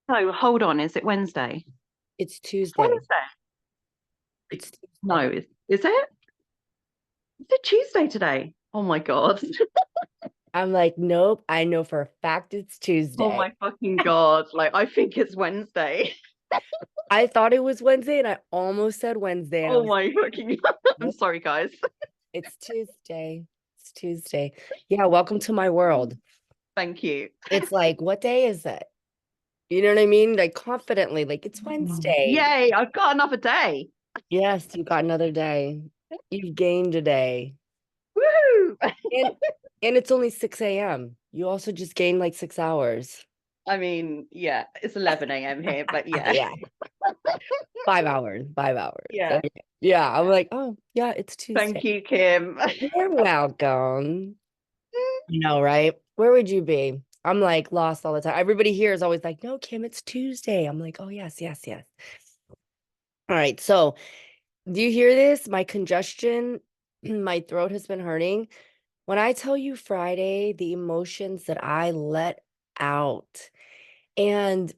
No, hold on. Is it Wednesday? It's It's Tuesday. Wednesday. It's Tuesday. No, is it? Is it Tuesday today? Oh my God. I'm like, nope, I know for a fact it's Oh Tuesday. my fucking God. Like, I think it's Wednesday. I thought it was Wednesday and I almost said Wednesday and I Oh was my fucking I'm nope, sorry, guys. it's Tuesday. It's Tuesday. Yeah, welcome to my world. Thank you. It's like, what day is it? You know what I mean? Like confidently, like it's Wednesday. Yay, I've got another day. Yes, you got another day. You've gained a day. Woo! And and it's only 6 a.m. You also just gained like 6 hours. I mean, yeah, it's 11 a.m. here, but yeah. Yeah, 5 hours, 5 hours. Yeah. Okay. Yeah, I'm like, oh yeah, it's Thank Tuesday. you, Kim. You're welcome. You know, right? Where would you be? I'm like lost all the time. Everybody here is always like, no, Kim, it's Tuesday. I'm like, oh yes, yes, yes. All right. So do you hear this? My congestion, my throat has been hurting. When I tell you Friday, the emotions that I let out, and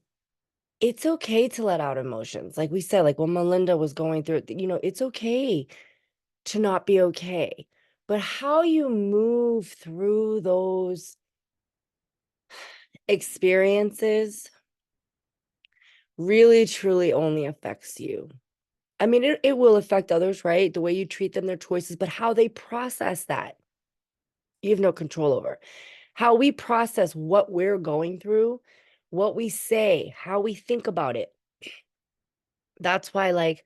it's okay to let out emotions. Like we said, like when Melinda was going through it, it's okay to not be okay. But how you move through those experiences really, truly only affects you. I mean, it will affect others, right? The way you treat them, their choices, but how they process that, you have no control over. How we process what we're going through, what we say, how we think about it. That's why, like,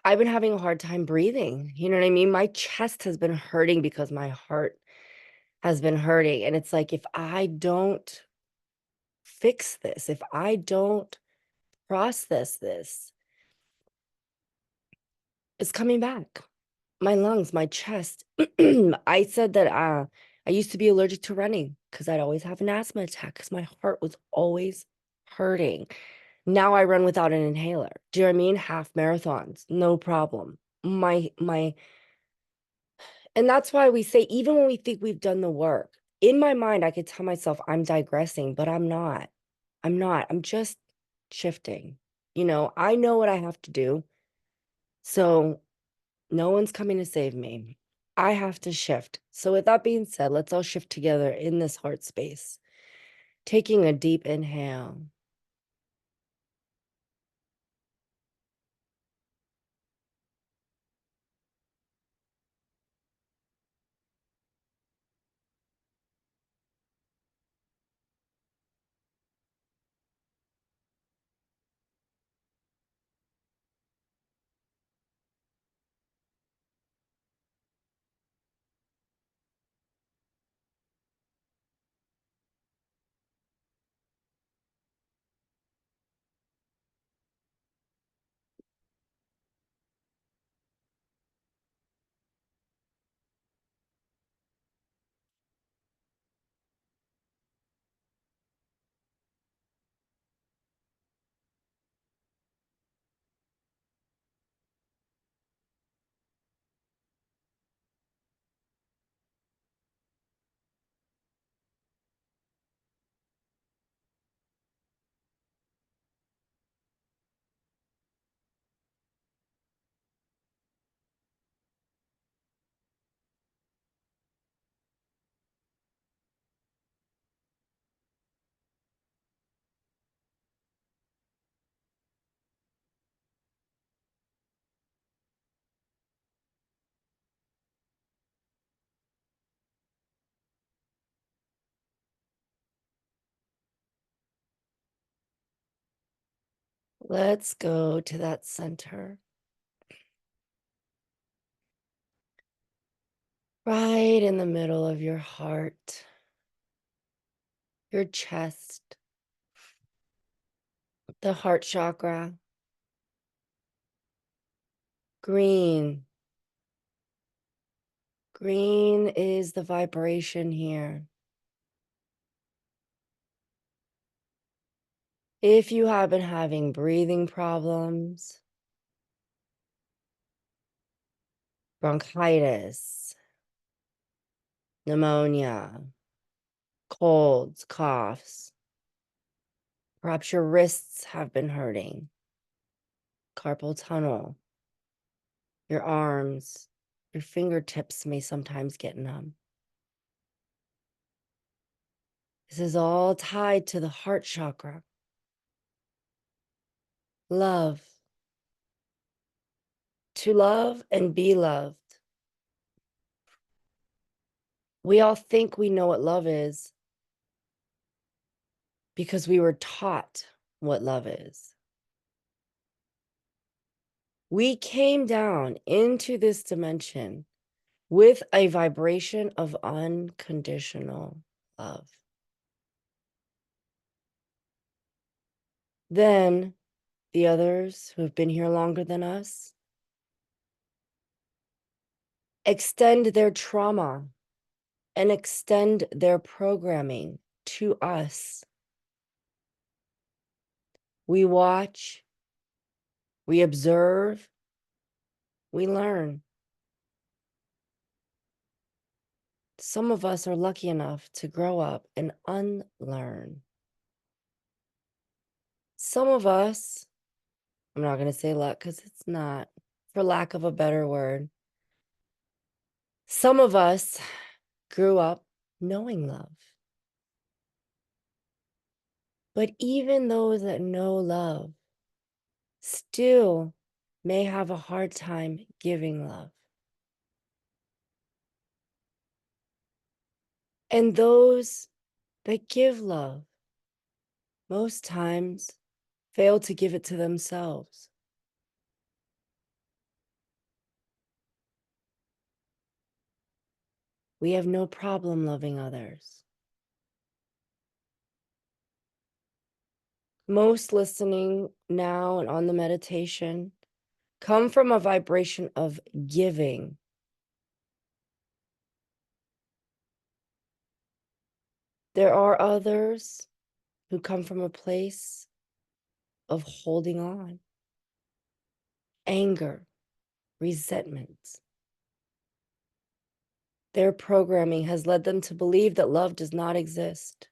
I've been having a hard time breathing. You know what I mean? My chest has been hurting because my heart has been hurting. And it's like, if I don't fix this, if I don't process this, it's coming back. My lungs, my chest. I said that I used to be allergic to running because I'd always have an asthma attack because my heart was always hurting. Now I run without an inhaler. Do you know what I mean? Half marathons, no problem. My And that's why we say, even when we think we've done the work, in my mind, I could tell myself I'm digressing, but I'm not. I'm not. I'm just shifting. I know what I have to do. So no one's coming to save me. I have to shift. So, with that being said, let's all shift together in this heart space. Taking a deep inhale. Let's go to that center, right in the middle of your heart, your chest, the heart chakra. Green. Green is the vibration here. If you have been having breathing problems, bronchitis, pneumonia, colds, coughs, Perhaps your wrists have been hurting. Carpal tunnel. Your arms, your fingertips may sometimes get numb. This is all tied to the heart chakra. Love. To love and be loved. We all think we know what love is because we were taught what love is. We came down into this dimension with a vibration of unconditional love. Then the others who have been here longer than us extend their trauma and extend their programming to us. We watch, we observe, we learn. Some of us are lucky enough to grow up and unlearn. Some of us, I'm not going to say luck because it's not, for lack of a better word. Some of us grew up knowing love. But even those that know love still may have a hard time giving love. And those that give love most times fail to give it to themselves. We have no problem loving others. Most listening now and on the meditation come from a vibration of giving. There are others who come from a place of holding on, anger, resentment. Their programming has led them to believe that love does not exist.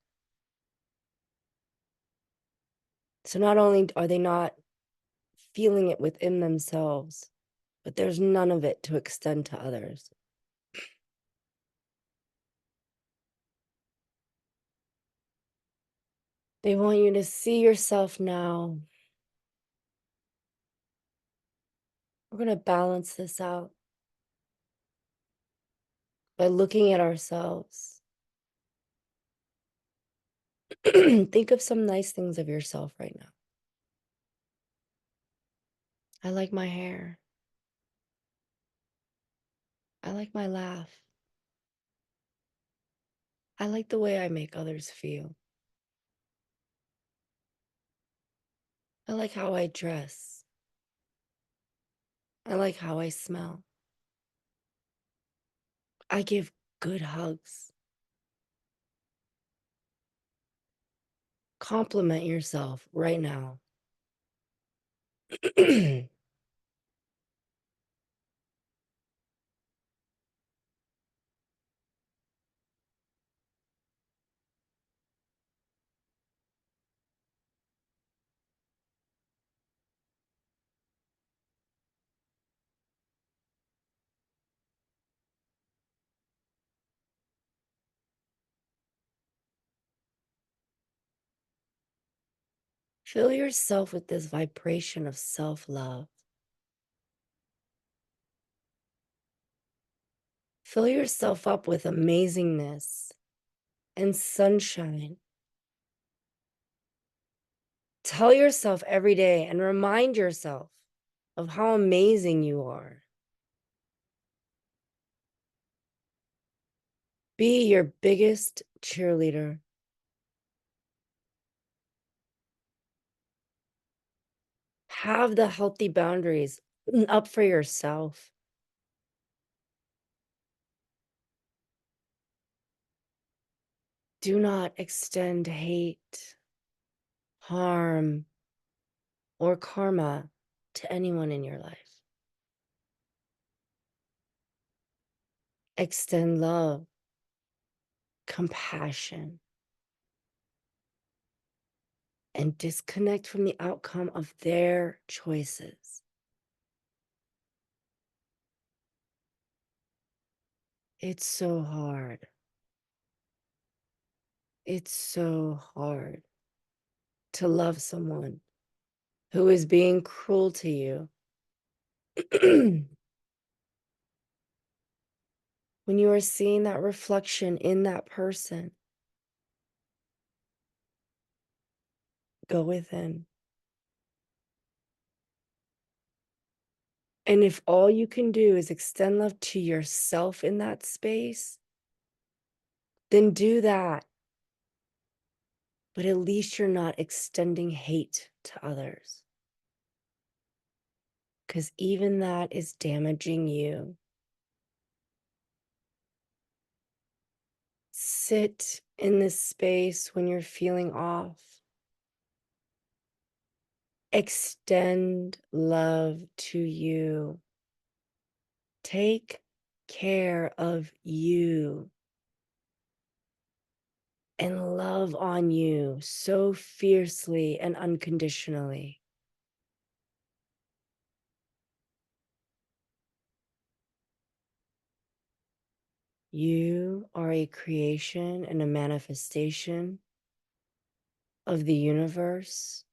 So not only are they not feeling it within themselves, but there's none of it to extend to others. They want you to see yourself now. We're going to balance this out by looking at ourselves. Think of some nice things of yourself right now. I like my hair. I like my laugh. I like the way I make others feel. I like how I dress. I like how I smell. I give good hugs. Compliment yourself right now. Fill yourself with this vibration of self-love. Fill yourself up with amazingness and sunshine. Tell yourself every day and remind yourself of how amazing you are. Be your biggest cheerleader. Have the healthy boundaries up for yourself. Do not extend hate, harm, or karma to anyone in your life. Extend love, compassion, and disconnect from the outcome of their choices. It's so hard. It's so hard to love someone who is being cruel to you. When you are seeing that reflection in that person, go within. And if all you can do is extend love to yourself in that space, then do that. But at least you're not extending hate to others, because even that is damaging you. Sit in this space when you're feeling off. Extend love to you. Take care of you and love on you so fiercely and unconditionally. You are a creation and a manifestation of the universe,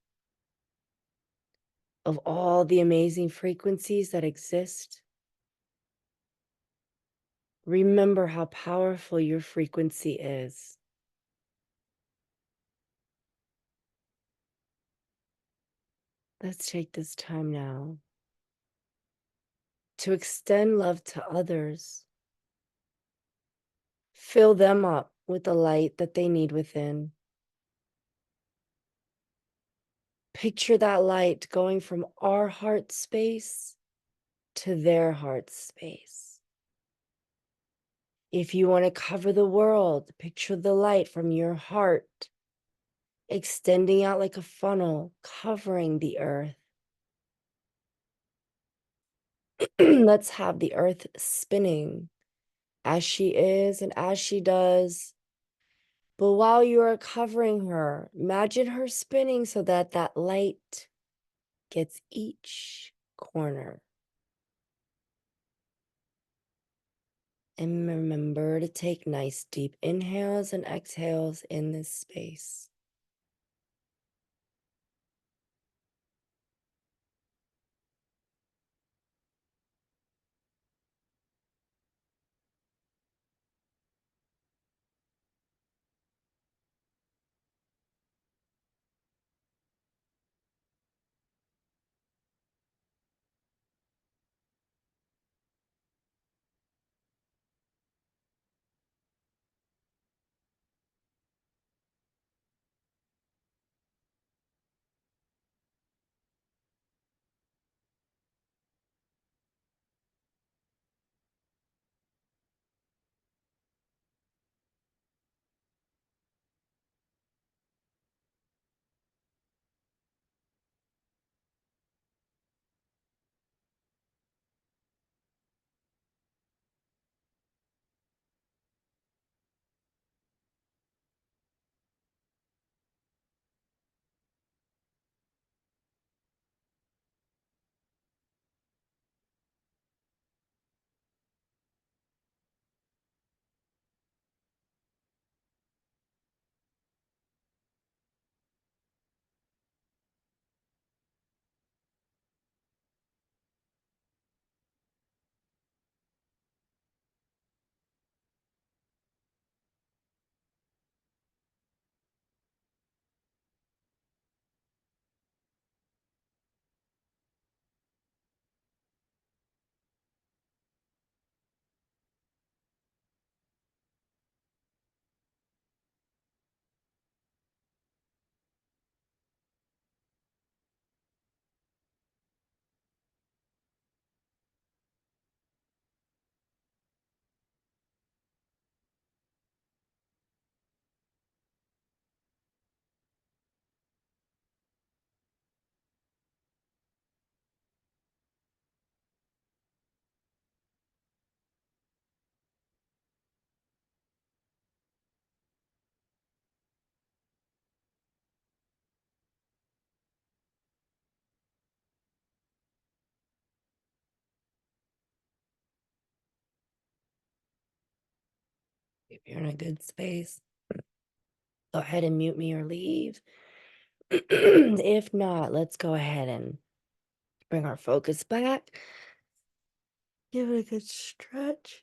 of all the amazing frequencies that exist. Remember how powerful your frequency is. Let's take this time now to extend love to others. Fill them up with the light that they need within. Picture that light going from our heart space to their heart space. If you want to cover the world, picture the light from your heart extending out like a funnel, covering the earth. Let's have the earth spinning as she is and as she does. But while you are covering her, imagine her spinning so that that light gets each corner. And remember to take nice deep inhales and exhales in this space. If you're in a good space, go ahead and mute me or leave. If not, let's go ahead and bring our focus back. Give it a good stretch.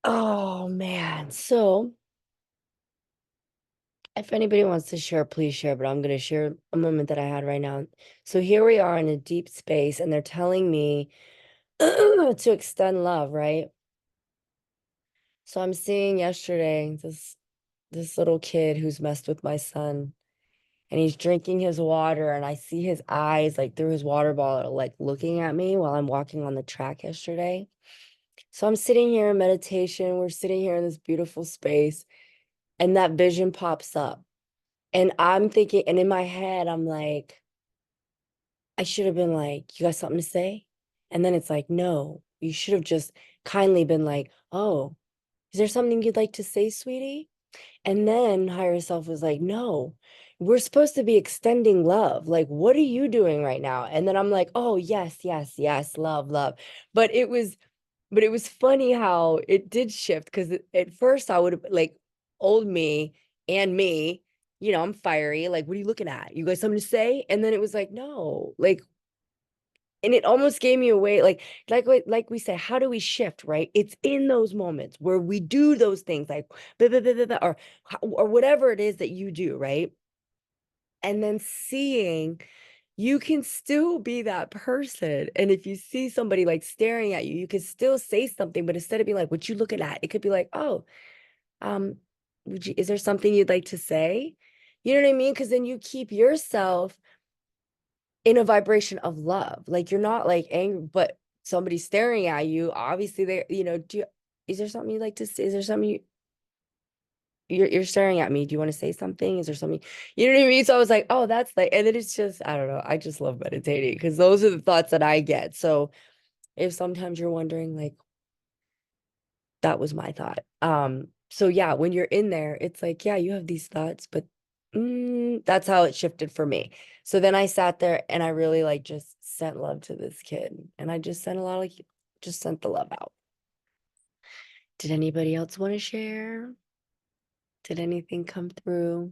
Oh man. So if anybody wants to share, please share, but I'm going to share a moment that I had right now. So here we are in a deep space, and they're telling me to extend love, right? So I'm seeing yesterday this little kid who's messed with my son, and he's drinking his water, and I see his eyes like through his water bottle, like looking at me while I'm walking on the track yesterday. So I'm sitting here in meditation. We're sitting here in this beautiful space, and that vision pops up. And I'm thinking, and in my head, I'm like, I should have been like, you got something to say? And then it's like, no, you should have just kindly been like, oh, is there something you'd like to say, sweetie? And then higher self was like, no, we're supposed to be extending love. Like, what are you doing right now? And then I'm like, oh, yes, yes, yes, love, love. But it was, but it was funny how it did shift because at first I would have like old me and me, I'm fiery. Like, what are you looking at? You got something to say? And then it was like, no, like, and it almost gave me away, like we said, how do we shift, right? It's in those moments where we do those things, like blah, blah, blah, blah, blah, or whatever it is that you do, right? And then seeing you can still be that person. And if you see somebody like staring at you, you can still say something, but instead of being like, what you looking at, it could be like, oh, um, is there something you'd like to say? You know what I mean? Because then you keep yourself in a vibration of love. Like you're not like angry, but somebody's staring at you. Obviously, is there something you'd like to say? Is there something you're staring at me? Do you want to say something? Is there something, you know what I mean? So I was like, oh, that's like, and then it's just, I don't know. I just love meditating because those are the thoughts that I get. So if sometimes you're wondering, like, that was my thought. So yeah, when you're in there, it's like, yeah, you have these thoughts, but that's how it shifted for me. So then I sat there and I really like just sent love to this kid. And I just sent a lot of just sent the love out. Did anybody else want to share? Did anything come through?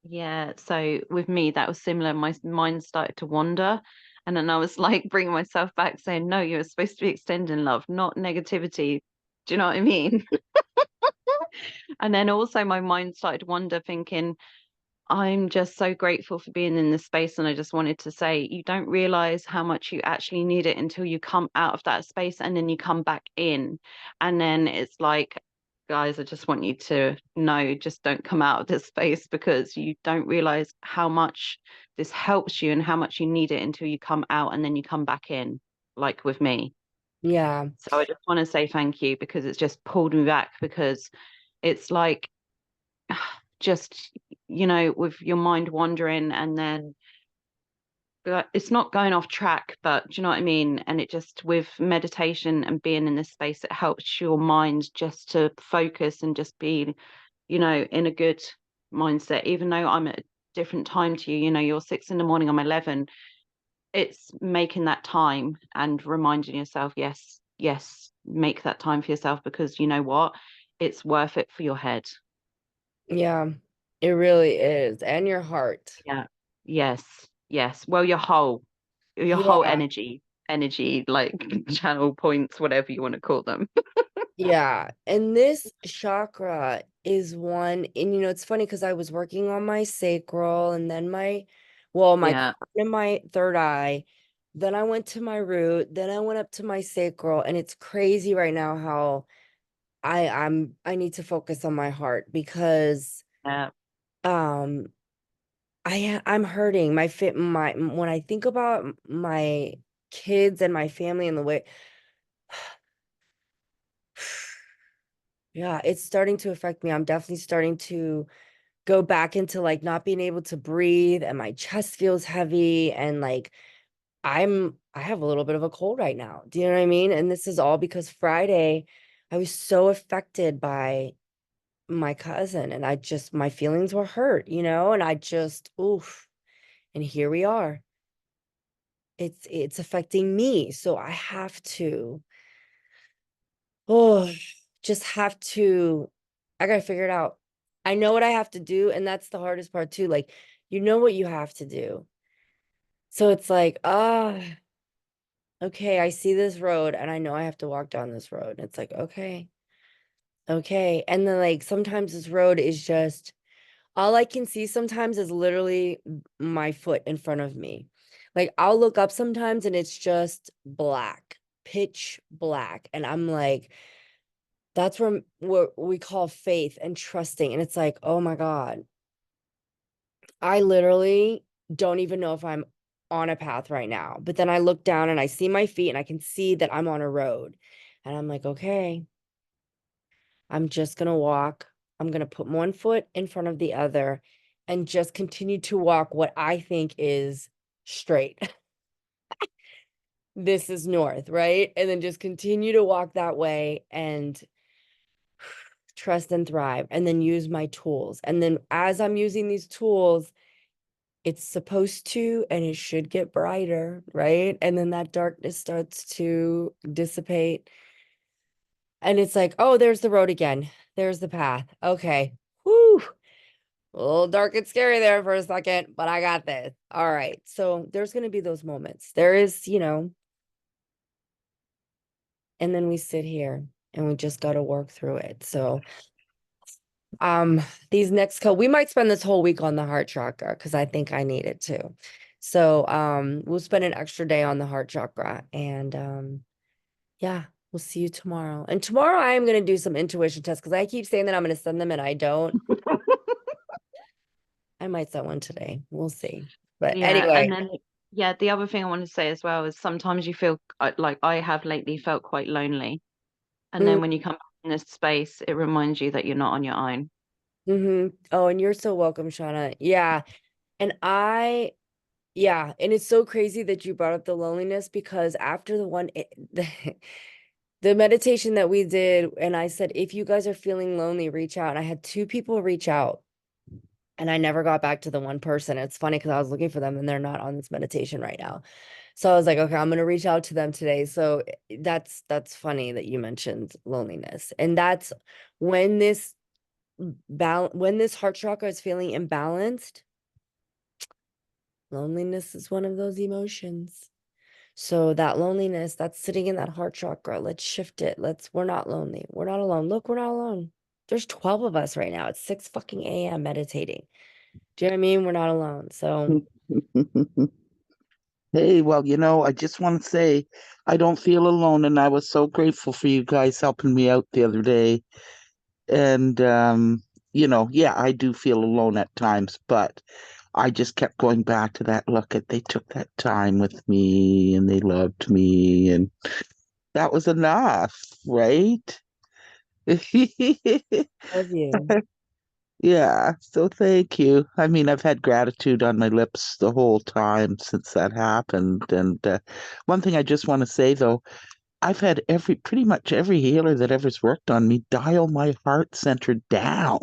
Yeah, so with me, that was similar. My mind started to wander. And then I was like bringing myself back, saying, no, you're supposed to be extending love, not negativity. Do you know what I mean? And then also my mind started to wander, thinking, I'm just so grateful for being in this space. And I just wanted to say, you don't realize how much you actually need it until you come out of that space and then you come back in. And then it's like, guys, I just want you to know, just don't come out of this space because you don't realize how much this helps you and how much you need it until you come out and then you come back in, like with me. Yeah. So I just want to say thank you because it's just pulled me back because it's like, just with your mind wandering and then it's not going off track, but do you know what I mean? And it just with meditation and being in this space, it helps your mind just to focus and just be, in a good mindset. Even though I'm at a different time to you, you're 6 in the morning, I'm 11. It's making that time and reminding yourself, yes, yes, make that time for yourself because you know what? It's worth it for your head. Yeah. It really is. And your heart. Yeah. Yes. Yes. Well, your whole Yeah. energy, like channel points, whatever you want to call them. Yeah. And this chakra is one, and it's funny because I was working on my sacral and then my Yeah. crown and my third eye. Then I went to my root, then I went up to my sacral, and it's crazy right now how I need to focus on my heart because Yeah. um I'm hurting. My when I think about my kids and my family and the way yeah, it's starting to affect me. I'm definitely starting to go back into like not being able to breathe, and my chest feels heavy, and like I have a little bit of a cold right now. Do you know what I mean? And this is all because Friday I was so affected by my cousin, and my feelings were hurt, and I just oof. And here we are. It's affecting me. So I have to Oh, just have to, I gotta figure it out. I know what I have to do, and that's the hardest part too. Like, you know what you have to do. So it's like, okay, I see this road and I know I have to walk down this road. And it's like, okay, okay. And then like sometimes this road is just all I can see sometimes is literally my foot in front of me. Like I'll look up sometimes and it's just black, pitch black. And I'm like, that's where what we call faith and trusting. And it's like, oh my God, I literally don't even know if I'm on a path right now. But then I look down and I see my feet and I can see that I'm on a road. And I'm like, okay, I'm just going to walk. I'm going to put one foot in front of the other and just continue to walk what I think is straight. This is north, right? And then just continue to walk that way and trust and thrive and then use my tools. And then as I'm using these tools, it's supposed to and it should get brighter, right? And then that darkness starts to dissipate. And it's like, oh, there's the road again. There's the path. Okay. Whew. A little dark and scary there for a second, but I got this. All right. So there's going to be those moments. There is, and then we sit here and we just got to work through it. So um these next couple we might spend this whole week on the heart chakra because I think I need it too. So we'll spend an extra day on the heart chakra and yeah, we'll see you tomorrow. And tomorrow I am going to do some intuition tests because I keep saying that I'm going to send them and I don't. I might send one today. We'll see. But Yeah, and anyway. then yeah, the other thing I want to say as well is sometimes you feel like I have lately felt quite lonely, and then when you come back in this space, it reminds you that you're not on your own. Mm-hmm. Oh, and you're so welcome, Shauna. Yeah. And yeah, and it's so crazy that you brought up the loneliness because after the meditation that we did, and I said, if you guys are feeling lonely, reach out. And I had two people reach out, and I never got back to the one person. It's funny because I was looking for them and they're not on this meditation right now. So I was like, okay, I'm gonna reach out to them today. So that's funny that you mentioned loneliness. And that's when when this heart chakra is feeling imbalanced, loneliness is one of those emotions. So that loneliness that's sitting in that heart chakra, let's shift it. We're not lonely. We're not alone. Look, we're not alone. There's 12 of us right now. It's 6 fucking a.m. meditating. Do you know what I mean? We're not alone. So Hey, well, I just want to say I don't feel alone, and I was so grateful for you guys helping me out the other day. And yeah, I do feel alone at times, but I just kept going back to that. Look at they took that time with me and they loved me, and that was enough, right? love you. Yeah, so thank you. I mean, I've had gratitude on my lips the whole time since that happened. And one thing I just want to say, though, I've had pretty much every healer that ever's worked on me dial my heart center down,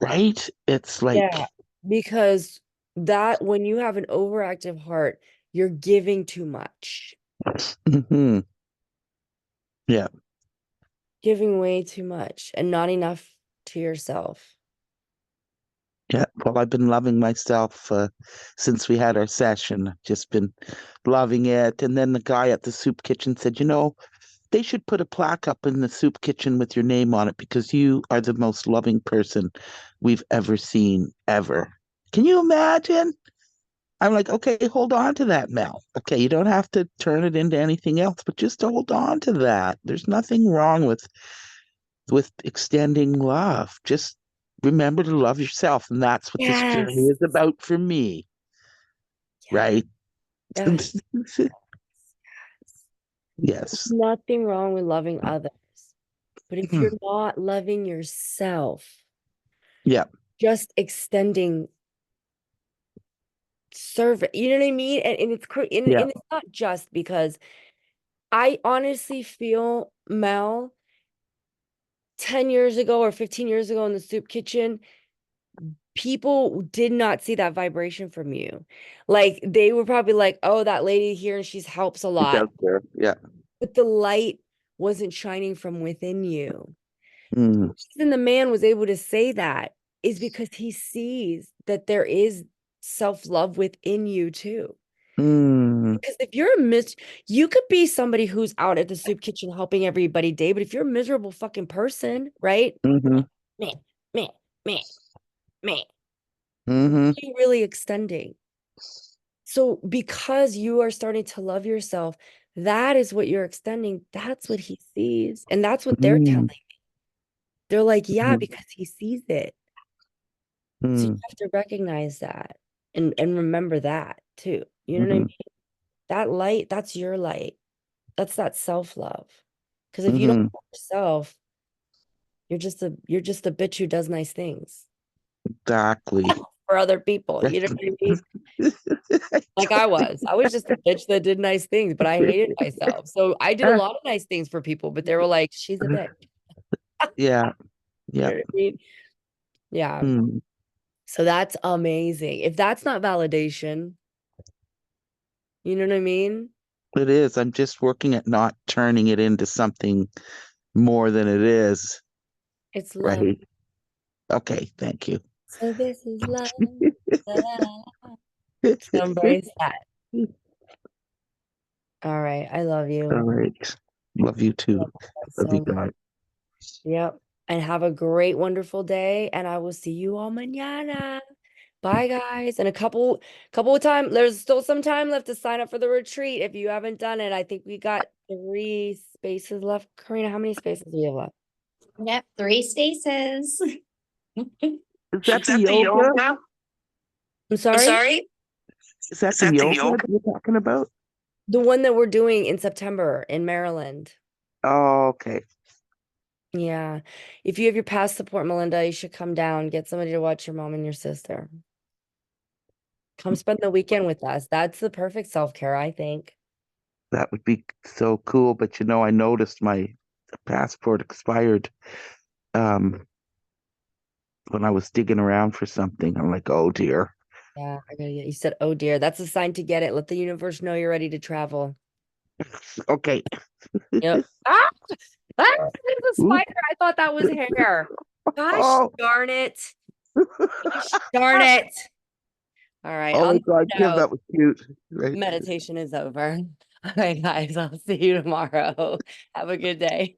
right? It's Yeah, like, because that when you have an overactive heart, you're giving too much, mhm, yeah, giving way too much and not enough to yourself. yeah. Well, I've been loving myself since we had our session. I've just been loving it. And then the guy at the soup kitchen said, they should put a plaque up in the soup kitchen with your name on it because you are the most loving person we've ever seen, ever. Can you imagine? I'm like, okay, hold on to that, Mel. Okay, you don't have to turn it into anything else, but just hold on to that. There's nothing wrong with extending love. Just remember to love yourself, and that's what this journey Yes. is about for me, Yeah. right? Yes. There's Yes. nothing wrong with loving others. But if you're not loving yourself, Yeah, just extending service, you know what I mean? And yeah, and it's not just because I honestly feel, Mel, 10 years ago or 15 years ago in the soup kitchen, people did not see that vibration from you. Like they were probably like, oh, that lady here and she helps a it's lot. out there. Yeah. But the light wasn't shining from within you. Mm, Even the man was able to say that is because he sees that there is self-love within you too. mm, Because if you're you could be somebody who's out at the soup kitchen helping everybody day, but if you're a miserable fucking person, right? mm-hmm, Man, man, man, man, mm-hmm, what are you really extending? So because you are starting to love yourself, that is what you're extending. That's what he sees. And that's what they're telling. mm, They're like, yeah, mm, because he sees it. So you mm, have to recognize that and remember that too. You know what I mean? mm, That light, that's your light. That's that self-love. Because if you don't mm, love yourself, you're just a bitch who does nice things exactly. for other people. You know what I mean? Like I was just a bitch that did nice things, but I hated myself. So I did a lot of nice things for people, but they were like, she's a bitch. Yeah, You know yep. what I mean? Yeah. Mm, So that's amazing. If that's not validation, you know what I mean? it is. I'm just working at not turning it into something more than it is, It's love. right? Okay, thank you. So this is love. So embrace that. All right. I love All you. right. Love you too. Love you guys Love you so much. guys. Yep. And have a great, wonderful day. And I will see you all mañana. Bye, guys. And a couple of time. There's still some time left to sign up for the retreat. If you haven't done it, I think we got 3 spaces left. Karina, how many spaces do we have left? Yep, 3 spaces. Is that the yoga? I'm I'm sorry. sorry? Is that the yoga you're talking about? The one that we're doing in September in Maryland. Oh, okay. Yeah. If you have your past support, Melinda, you should come down, get somebody to watch your mom and your sister. Come spend the weekend with us. That's the perfect self-care, I think. That would be so cool. But I noticed my passport expired when I was digging around for something. I'm like, oh dear. Yeah, I gotta get, you said, oh dear, that's a sign to get it. Let the universe know you're ready to travel. Okay. Yep. Ah! Ah, it's a Oop. spider. I thought that was hair. Gosh Oh, darn it. Gosh darn it. All right. oh On my God, that Kim, note, that was cute. Right. meditation is over. All right, guys. I'll see you tomorrow. Have a good day.